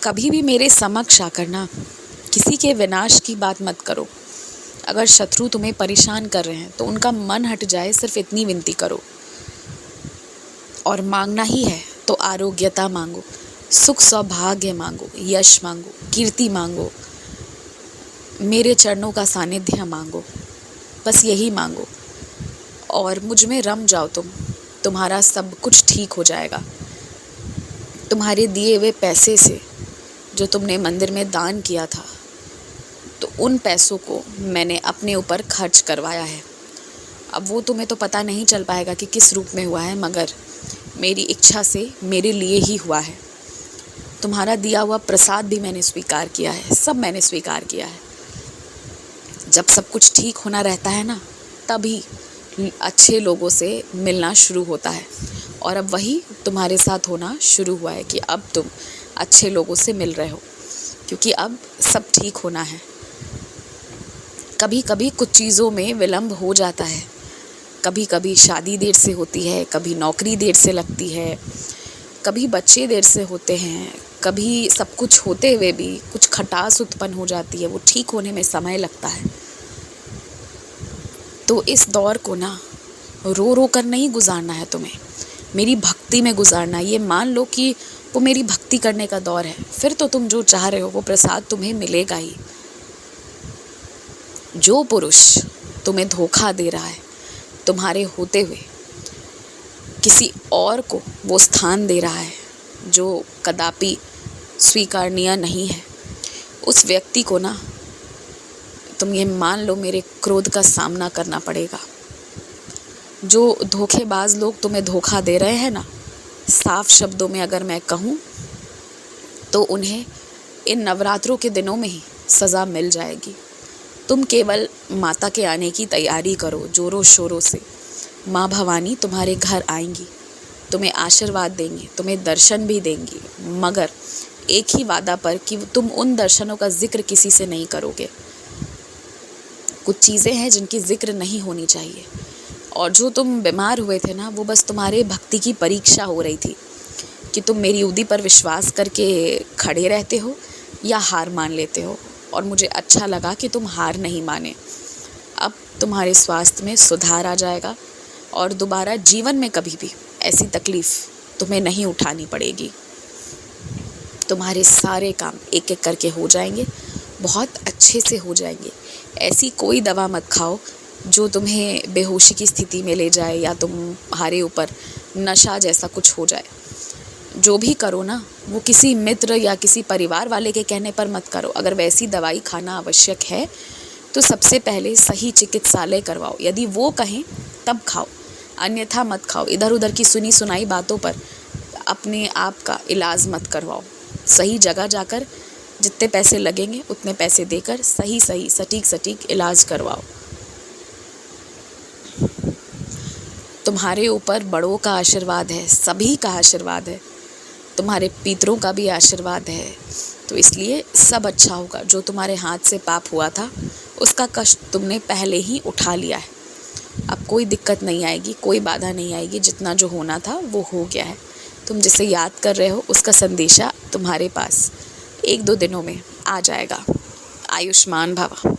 कभी भी मेरे समक्ष आकर ना किसी के विनाश की बात मत करो। अगर शत्रु तुम्हें परेशान कर रहे हैं तो उनका मन हट जाए, सिर्फ इतनी विनती करो। और मांगना ही है तो आरोग्यता मांगो, सुख सौभाग्य मांगो, यश मांगो, कीर्ति मांगो, मेरे चरणों का सानिध्य मांगो, बस यही मांगो और मुझ में रम जाओ। तुम्हारा सब कुछ ठीक हो जाएगा। तुम्हारे दिए हुए पैसे से जो तुमने मंदिर में दान किया था, तो उन पैसों को मैंने अपने ऊपर खर्च करवाया है। अब वो तुम्हें तो पता नहीं चल पाएगा कि किस रूप में हुआ है, मगर मेरी इच्छा से मेरे लिए ही हुआ है। तुम्हारा दिया हुआ प्रसाद भी मैंने स्वीकार किया है, सब मैंने स्वीकार किया है। जब सब कुछ ठीक होना रहता है ना, तभी अच्छे लोगों से मिलना शुरू होता है। और अब वही तुम्हारे साथ होना शुरू हुआ है कि अब तुम अच्छे लोगों से मिल रहे हो, क्योंकि अब सब ठीक होना है। कभी कभी कुछ चीज़ों में विलंब हो जाता है। कभी कभी शादी देर से होती है, कभी नौकरी देर से लगती है, कभी बच्चे देर से होते हैं, कभी सब कुछ होते हुए भी कुछ खटास उत्पन्न हो जाती है। वो ठीक होने में समय लगता है। तो इस दौर को ना रो रो कर नहीं गुजारना है तुम्हें, मेरी भक्ति में गुजारना। ये मान लो कि वो मेरी भक्ति करने का दौर है, फिर तो तुम जो चाह रहे हो वो प्रसाद तुम्हें मिलेगा ही। जो पुरुष तुम्हें धोखा दे रहा है, तुम्हारे होते हुए किसी और को वो स्थान दे रहा है जो कदापि स्वीकारनीय नहीं है, उस व्यक्ति को ना तुम ये मान लो मेरे क्रोध का सामना करना पड़ेगा। जो धोखेबाज लोग तुम्हें धोखा दे रहे हैं ना, साफ शब्दों में अगर मैं कहूँ तो उन्हें इन नवरात्रों के दिनों में ही सज़ा मिल जाएगी। तुम केवल माता के आने की तैयारी करो जोरों शोरों से। माँ भवानी तुम्हारे घर आएंगी, तुम्हें आशीर्वाद देंगी, तुम्हें दर्शन भी देंगी, मगर एक ही वादा पर कि तुम उन दर्शनों का जिक्र किसी से नहीं करोगे। कुछ चीज़ें हैं जिनकी जिक्र नहीं होनी चाहिए। और जो तुम बीमार हुए थे ना, वो बस तुम्हारे भक्ति की परीक्षा हो रही थी कि तुम मेरी उदी पर विश्वास करके खड़े रहते हो या हार मान लेते हो। और मुझे अच्छा लगा कि तुम हार नहीं माने। अब तुम्हारे स्वास्थ्य में सुधार आ जाएगा और दोबारा जीवन में कभी भी ऐसी तकलीफ़ तुम्हें नहीं उठानी पड़ेगी। तुम्हारे सारे काम एक एक करके हो जाएंगे, बहुत अच्छे से हो जाएंगे। ऐसी कोई दवा मत खाओ जो तुम्हें बेहोशी की स्थिति में ले जाए या तुम्हारे ऊपर नशा जैसा कुछ हो जाए। जो भी करो ना, वो किसी मित्र या किसी परिवार वाले के कहने पर मत करो। अगर वैसी दवाई खाना आवश्यक है तो सबसे पहले सही चिकित्सालय करवाओ, यदि वो कहें तब खाओ, अन्यथा मत खाओ। इधर उधर की सुनी सुनाई बातों पर अपने आप का इलाज मत करवाओ। सही जगह जाकर जितने पैसे लगेंगे उतने पैसे देकर सही सटीक इलाज करवाओ। तुम्हारे ऊपर बड़ों का आशीर्वाद है, सभी का आशीर्वाद है, तुम्हारे पितरों का भी आशीर्वाद है। तो इसलिए सब अच्छा होगा। जो तुम्हारे हाथ से पाप हुआ था उसका कष्ट तुमने पहले ही उठा लिया है। अब कोई दिक्कत नहीं आएगी, कोई बाधा नहीं आएगी। जितना जो होना था वो हो गया है। तुम जिसे याद कर रहे हो उसका संदेशा तुम्हारे पास 1-2 दिनों में आ जाएगा। आयुष्मान भव।